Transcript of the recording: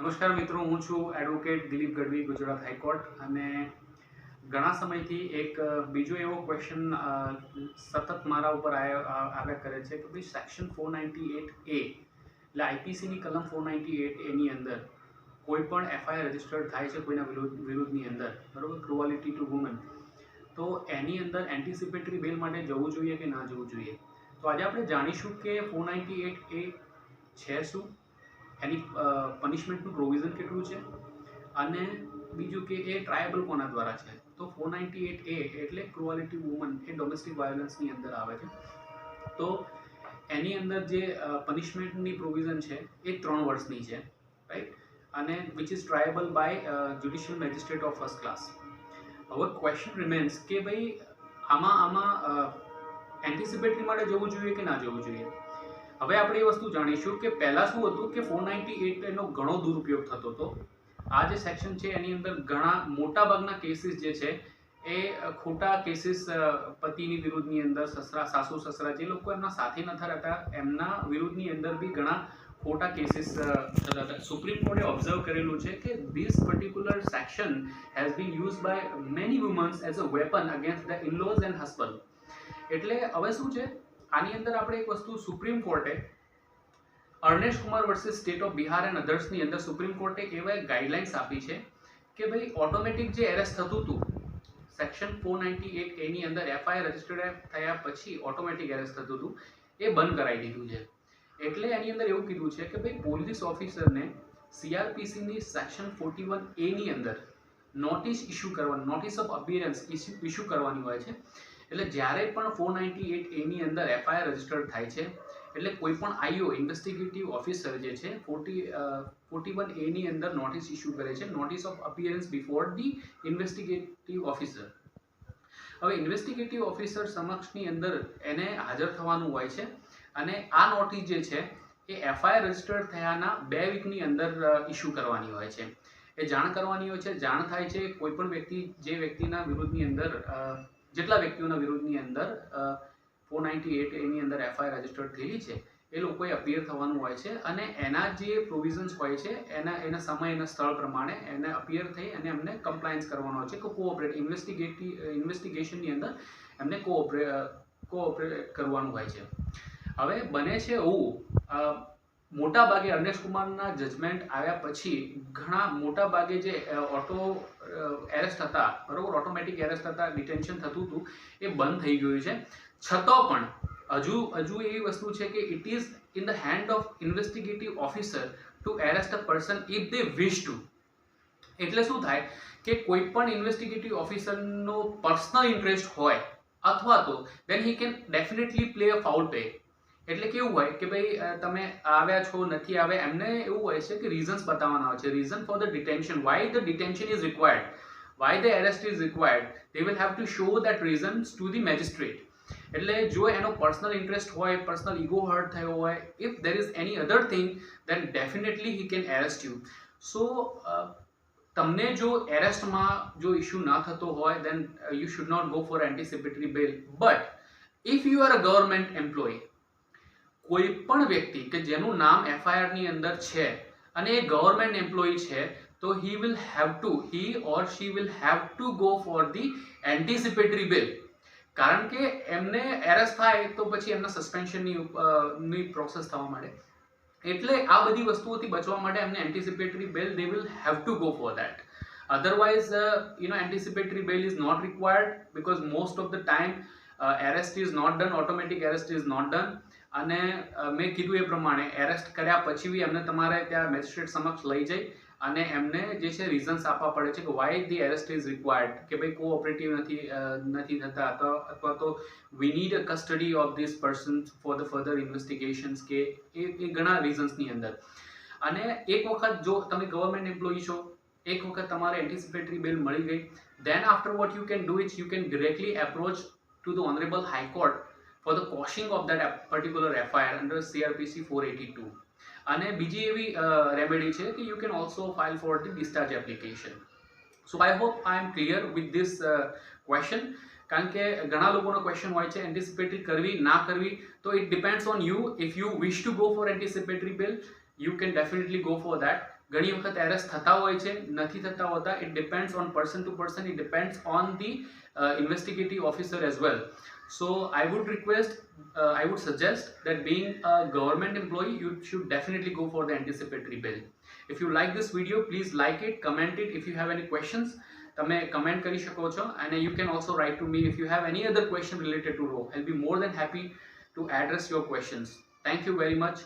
નમસ્કાર મિત્રો, હું છું એડવોકેટ દિલીપ ગઢવી, ગુજરાત હાઈકોર્ટ. અને ઘણા સમયથી એક બીજો એવો ક્વેશ્ચન સતત મારા ઉપર આવ્યા કરે છે કે ભાઈ સેક્શન 498A એટલે આઈપીસીની કલમ 498 એની અંદર કોઈ પણ એફઆઈઆર રજીસ્ટર્ડ થાય છે કોઈના વિરુદ્ધની અંદર, બરાબર, ક્રુઅલિટી ટુ વુમન, તો એની અંદર એન્ટિસિપેટરી બેલ માટે જવું જોઈએ કે ના જવું જોઈએ. તો આજે આપણે જાણીશું કે 498A છે શું, એની પનિશમેન્ટનું પ્રોવિઝન કેટલું છે, અને બીજું કે એ ટ્રાયેબલ કોના દ્વારા છે. તો 498A એટલે ક્રુઅલિટી વુમન એ ડોમેસ્ટિક વાયોલન્સની અંદર આવે છે. તો એની અંદર જે પનિશમેન્ટની પ્રોવિઝન છે એ 3 વર્ષની છે, રાઈટ, અને which is triable by judicial magistrate of first class. હવે ક્વેશ્ચન રિમેન્સ કે ભાઈ આમાં એન્ટિસિપેટરી માટે જવું જોઈએ કે ના જવું જોઈએ. હવે આપણે એ વસ્તુ જાણીશું કે પહેલાં શું હતું કે 498 એનો ઘણો દુરુપયોગ થતો હતો. આ જે સેક્શન છે એની અંદર ઘણા મોટાભાગના કેસીસ જે છે એ ખોટા કેસીસ, પતિની વિરુદ્ધની અંદર, સાસુ સસરા જે લોકો એમના સાથે નથી રહેતા એમના વિરુદ્ધની અંદર બી ઘણા ખોટા કેસીસ થતા હતા. સુપ્રીમ કોર્ટે ઓબ્ઝર્વ કરેલું છે કે this particular section has been use by many womans as a weapon against the inlaws and husband. એટલે હવે શું છે, આની અંદર આપણે એક વસ્તુ સુપ્રીમ કોર્ટે Arnesh Kumar versus state of Bihar and અધર્સની અંદર સુપ્રીમ કોર્ટે એવા ગાઈડલાઇન્સ આપી છે કે ભાઈ ઓટોમેટિક જે એરેસ્ટ થતું હતું સેક્શન 498A ની અંદર એફઆઈઆર રજીસ્ટર્ડ થયા પછી ઓટોમેટિક એરેસ્ટ થતું હતું એ બંધ કરાવી દીધું છે. એટલે એની અંદર એવું કીધું છે કે ભાઈ પોલીસ ઓફિસરને સીઆરપીસીની સેક્શન 41A ની અંદર નોટિસ ઇસ્યુ કરવાની, નોટિસ ઓફ અપિયરન્સ ઇસ્યુ કરવાની હોય છે. એટલે જ્યારે પણ 498A ની અંદર એફઆઈઆર રજીસ્ટર્ડ થાય છે એટલે કોઈ પણ આઈઓ ઇન્વેસ્ટિગેટિવ ઓફિસર જે છે 41A ની અંદર નોટિસ ઇસ્યુ કરે છે, notice of appearance before the investigative officer. હવે ઇન્વેસ્ટિગેટિવ ઓફિસર સમક્ષની અંદર એને હાજર થવાનું હોય છે અને આ નોટિસ જે છે એ એફઆઈઆર રજીસ્ટર્ડ થયાના 2 વીકની અંદર ઇસ્યુ કરવાની હોય છે. એ જાણ કરવાની હોય છે. જાણ થાય છે કોઈ પણ વ્યક્તિ, જે વ્યક્તિના વિરુદ્ધની અંદર, જેટલા વ્યક્તિઓના વિરુદ્ધની અંદર 498A ની અંદર એફઆઈઆર રજીસ્ટર્ડ થયેલી છે એ લોકોએ અપિયર થવાનું હોય છે અને એના જે પ્રોવિઝન્સ હોય છે એના સમય અને સ્થળ પ્રમાણે એને અપિયર થઈ અને એમને કમ્પ્લાયન્સ કરવાનો હોય છે કે કોઓપરેટ ઇન્વેસ્ટિગેશનની અંદર એમને કોઓપરેટ કરવાનું હોય છે. હવે બને છે એવું, મોટા ભાગે અર્નેશ કુમારના જજમેન્ટ આવ્યા પછી ઘણા મોટા ભાગે જે એરેસ્ટ હતા, બરોબર, ઓટોમેટિક એરેસ્ટ હતા, ડિટેન્શન થતું હતું એ બંધ થઈ ગયું છે. છતાં પણ હજુ એવી વસ્તુ છે કે it is in the hand of investigative officer to arrest a person if they wish to. એટલે શું થાય કે કોઈ પણ ઇન્વેસ્ટિગેટિવ ઓફિસરનો પર્સનલ ઇન્ટરેસ્ટ હોય અથવા તો then he can definitely play a foul play. એટલે કેવું હોય કે ભાઈ તમે આવ્યા છો, નથી આવ્યા, એમને એવું હોય છે કે રીઝન્સ બતાવવાના હોય છે, reason for the detention, why the detention is required, why the arrest is required. They will have to show that reasons to the magistrate. એટલે જો એનો પર્સનલ ઇન્ટરેસ્ટ હોય, પર્સનલ ઈગો હર્ટ થયો હોય, if there is any other thing, then definitely he can arrest you. So તમને જો એરેસ્ટમાં જો ઇશ્યુ ના થતો હોય then you should not go for anticipatory bail. But if you are a government employee, કોઈ પણ વ્યક્તિ કે જેનું નામ એફઆઈઆર ની અંદર છે અને એ ગવર્મેન્ટ એમ્પ્લોયી છે, તો he or she will have to go for the anticipatory bail. કારણ કે એમને એરેસ્ટ થાય તો પછી એમના સસ્પેન્શનની પ્રોસેસ થવા માંડે. એટલે આ બધી વસ્તુઓથી બચવા માટે એમને anticipatory bail, they will have to go for that. Otherwise, anticipatory bail is not required because most of the time arrest is not done, automatic arrest is not done. અને મેં કીધું એ પ્રમાણે એરેસ્ટ કર્યા પછી બી એમને તમારે ત્યાં મેજિસ્ટ્રેટ સમક્ષ લઈ જઈ અને એમને જે છે રીઝન્સ આપવા પડે છે કે why the arrest is required, કે ભાઈ કોઓપરેટિવ નથી થતા અથવા તો we need a custody of this person for the further investigations, કે એ ઘણા રીઝન્સની અંદર. અને એક વખત જો તમે ગવર્મેન્ટ એમ્પ્લોયી છો, એક વખત તમારે એન્ટિસિપેટરી બેલ મળી ગઈ, then after what you can do is you can directly approach to the Honorable High Court for the quashing of that particular FIR under CRPC 482. અને બીજી એવી રેમેડી છે કે you can also file for the discharge application. So I hope I am clear with this question. કારણ કે ઘણા લોકોનો question હોય છે એન્ટિસિપેટરી કરવી ના કરવી, તો it depends on you. If you wish to go for anticipatory bail, you can definitely go for that. ઘણી વખત એરર્સ થતા હોય છે, નથી થતા હોતા. It depends on person to person, it depends on the investigative officer as well. So I would request, I would suggest that being a government employee, you should definitely go for the anticipatory bail. If you like this video, please like it, comment it. If you have any questions, તમે comment કરી શકો છો, and you can also write to me if you have any other question related to law. I'll be more than happy to address your questions. Thank you very much.